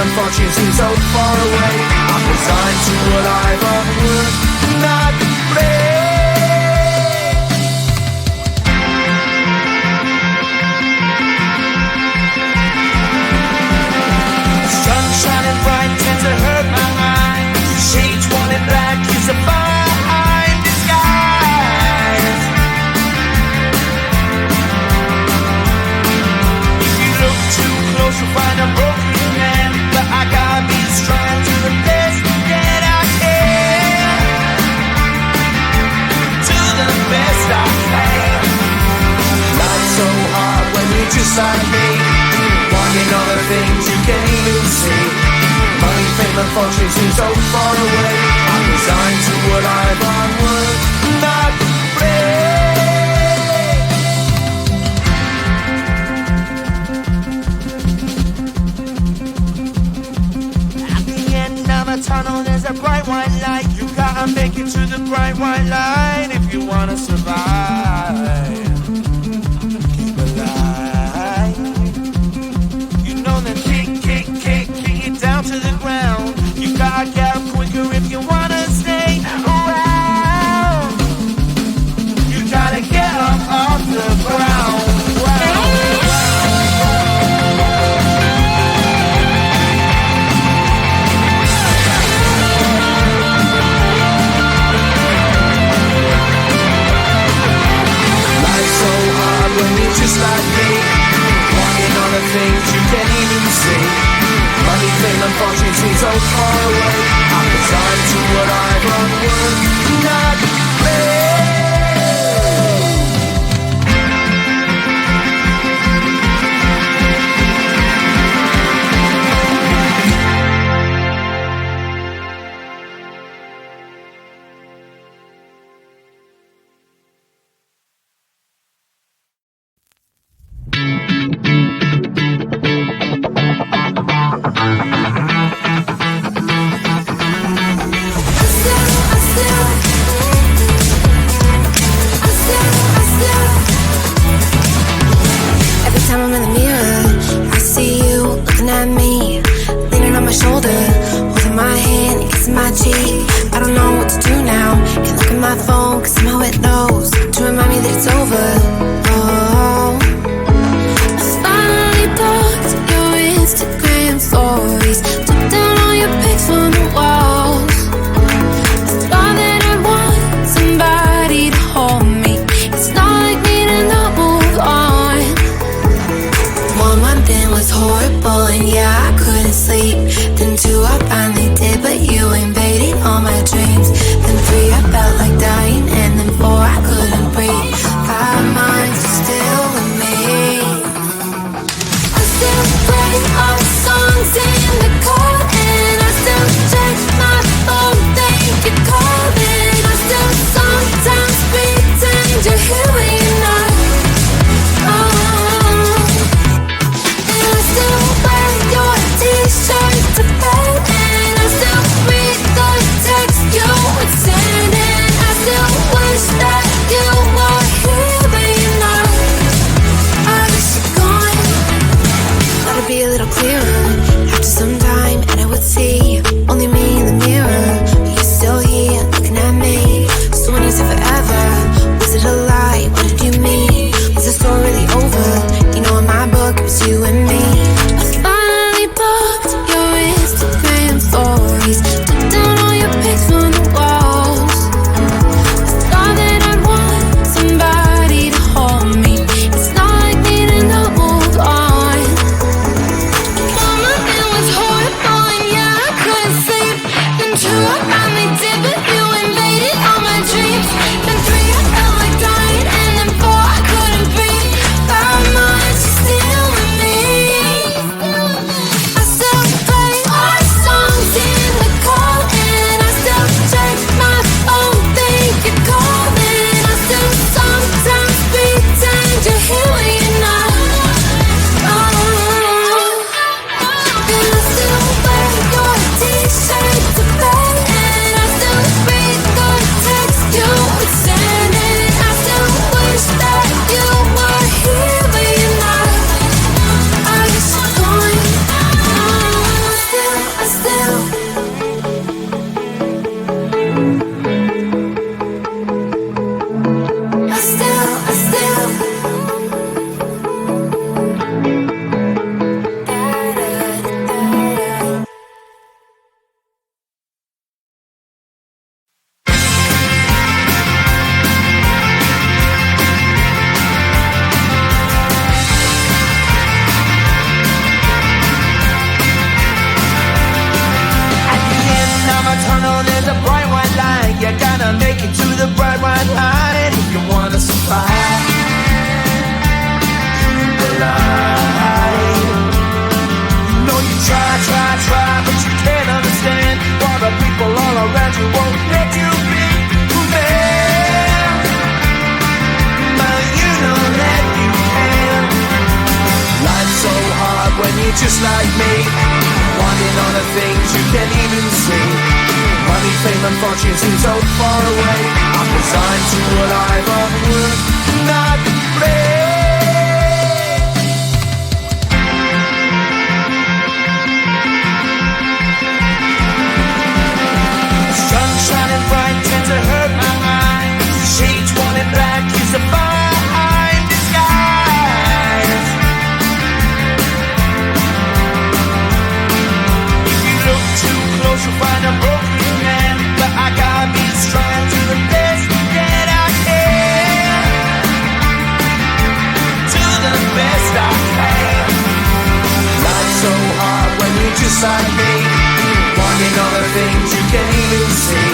and fortune seem so far away. I'm resigned to what I've unworked, not brave. Sun shining bright tends to hurt my mind. Shades worn in black is a fine disguise. If you look too close you'll find a broken man, but I gotta be strong to the best that I can. To the best I can. Life's so hard when you're just like me, wanting all the things you can't even see. Money, fame and fortune seem so far away. I'm resigned to what I've unworked, not brave. At the end of a tunnel there's a bright white light. You gotta make it to the bright white light if you wanna survive. Keep alive. You know that kick down to the ground. You gotta get up quicker if you wanna stay around. You gotta get up off the ground. Life's so hard when you're just like me, wanting all the things you can't even see. Money, fame and fortune seem so far away. I'm resigned to what I've unworked, not just like me, wanting all the things you can't even see. Money, fame and fortune seem so far away. I'm resigned to a life of work, not play. Sun shining bright tends to hurt my eyes. Shades worn in black is a fine disguise. If you look too close you'll find a broken man, but I gotta be strong to the best that I can. To the best I can. Life's so hard when you're just like me, wanting all the things you can't even see.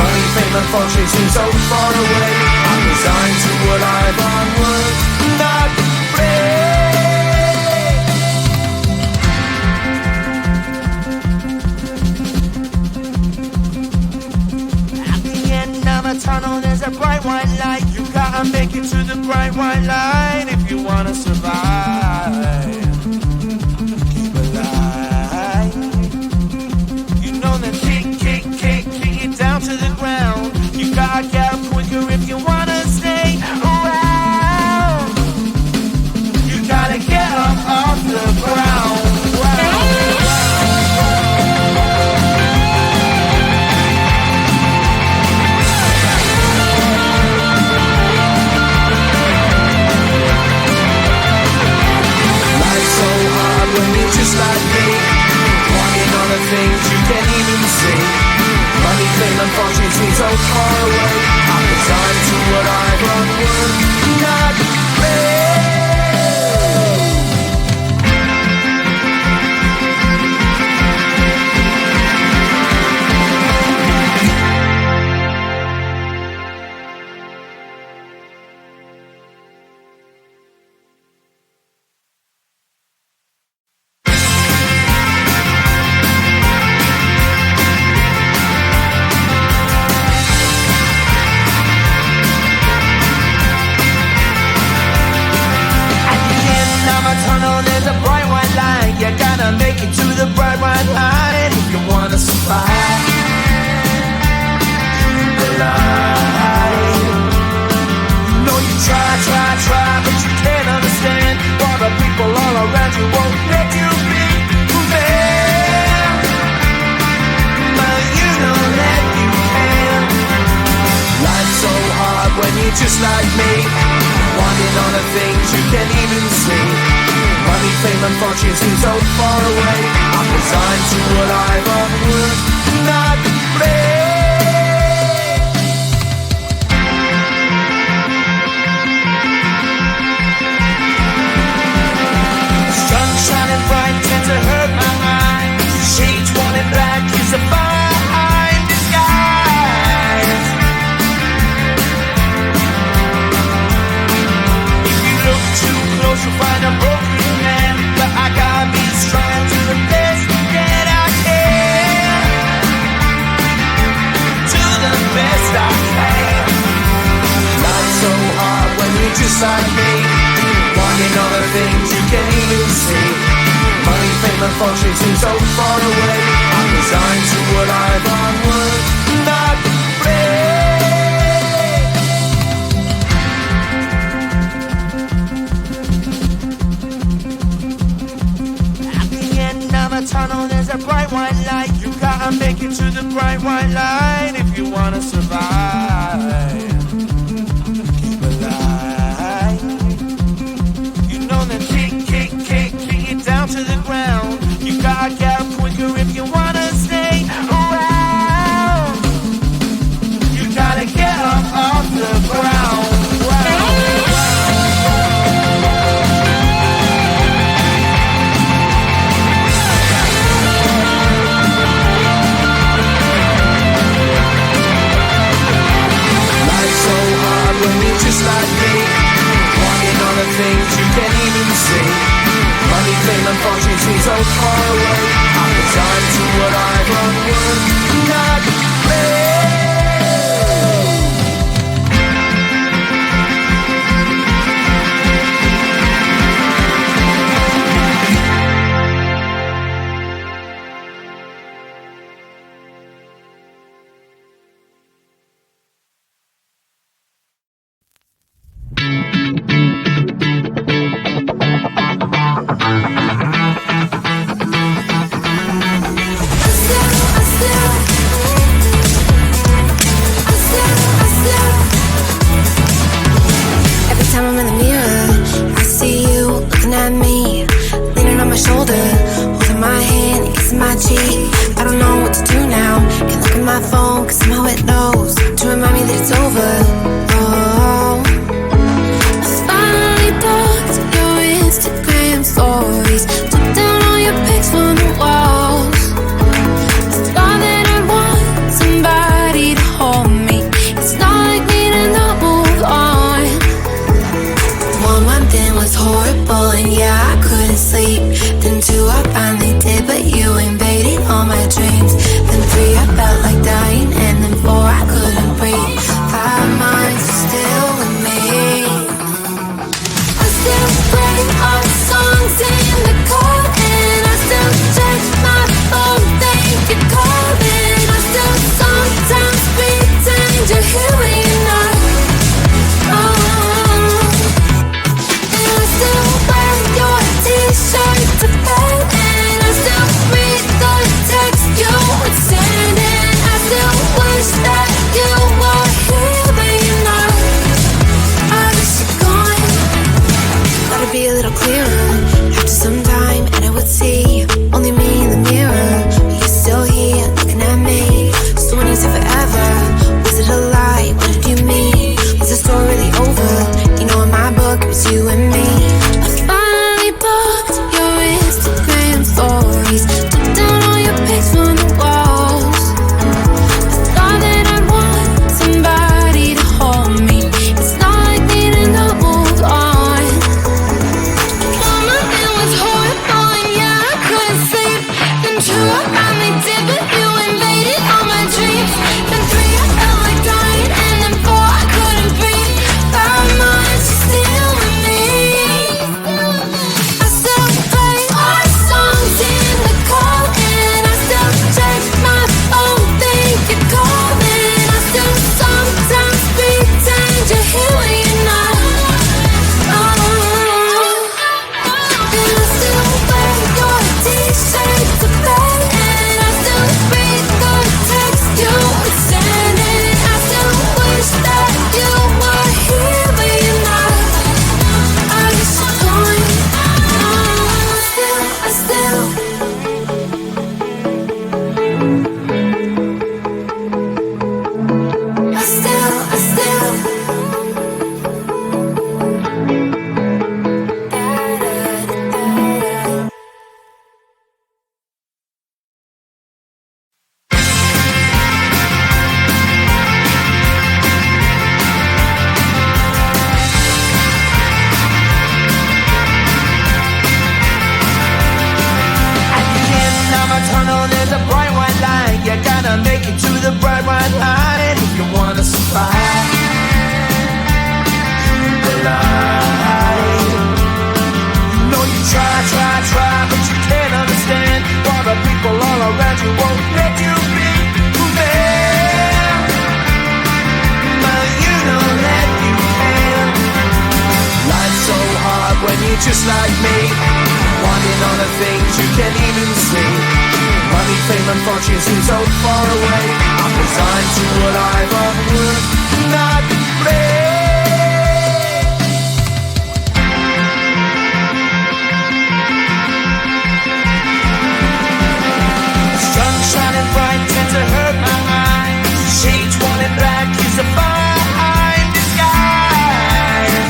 Money, fame and fortune seem so far away. I'm resigned to a life on work, not play. At the end of a tunnel there's a bright white light. You gotta make it to the bright white light if you wanna survive. Keep alive. You know that kick it down to the ground. You gotta get up quicker if you wanna stay around. You gotta get up off the ground. Life's so hard when you're just like me, wanting all the things you can't even see. Money, fame and fortune seem so far away. I'm resigned to what I've run work, not play. You gotta make it to the bright white light if you wanna survive. Alive. No, you try, but you can't understand why the people all around you won't let you be man. But you know that you can. Life's so hard when you're just like me, wanting all the things you can't even see. Money, fame and fortune seem so far away. I'm resigned to a life of work, not play. Sun shining bright tends to hurt my eyes. Shades worn in black is a fine disguise. If you look too close you'll find a broken man, but I gotta be strong to the best that I can. To the best I can. Life's so hard when you're just like me, wanting all the things you can't even see. Money, fame and fortune seem so far away. I'm resigned to what I've on work, not play. Tunnel, there's a bright white light. You gotta make it to the bright white light if you wanna survive. Keep alive. You know that kick it down to the ground. You gotta get up quicker if you wanna stay around. You gotta get up off the ground. my cheek. I don't know what to do now. Can't look at my phone, cause somehow it knows to remind me that it's over. Oh, I finally blocked your Instagram stories, took down all your pics from the walls. I thought that I'd want somebody to hold me. It's not like me to not move on. 1 month in was horrible, and yeah, I couldn't sleep. Then 2, I finally did, but you invaded all my dreams. Then 3, I felt like dying, and then 4, I couldn't breathe. 5 months, you're still with me. I still play our songs in the car, and I still check my phone, think you're calling. I still sometimes pretend you're here when you're not. And I still wear your t-shirt to bed, and I still read the text you would send, and I still wish that you were here but you're not. I wish you're gone. Thought it'd be a little clearer after some time, and I would see only me in the mirror, but you're still here looking at me. So when you said forever, was it a lie? What did you mean? Was the story really over? You know, in my book it was you and me. I finally blocked your Instagram stories, took down all your pics from the walls. I thought that I'd want somebody to hold me. It's not like me to not move on. 1 month it was horrible, and yeah, I couldn't sleep. Then 2, I finally did, but you invaded all my dreams. Then 3, I felt like dying, and then 4, I couldn't breathe. 5 months, you're still with me. I still play our songs in the car, and I still check my phone, think you're calling. I still sometimes pretend you're here when you're not. And I still wear your t-shirt to bed, and I still read the text you would send, and I still wish that you were here but you're not. I wish you're gone. I still At the end of a tunnel, there's a bright white light. You gotta make it to the bright white light if you wanna survive. The light. You know you try, but you can't understand why the people all around you won't let you be who they are. But you know that you can. Life's so hard when you're just like me, wanting all the things you can't even see. Money, fame, and fortune seem so far away. I'm resigned to what I've unworked, not play. Sun shining bright tends to hurt my eyes. Shades worn in black is a fine disguise.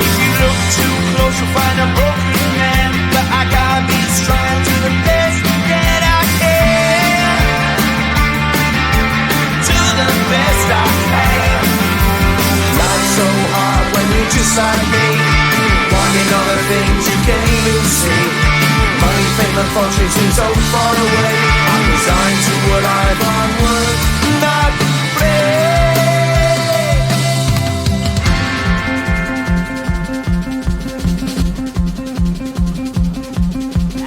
If you look too close, you'll find a broken man. But I gotta be strong to the best that I can. To the best I can. Life's so hard when you're just like me, wanting all the things you can't even see. Money, fame, and fortune seem so far away. I'm resigned to what I've unworked, not play.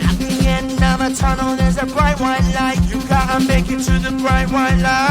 At the end of a tunnel, there's a bright white light. You gotta make it to the bright white light.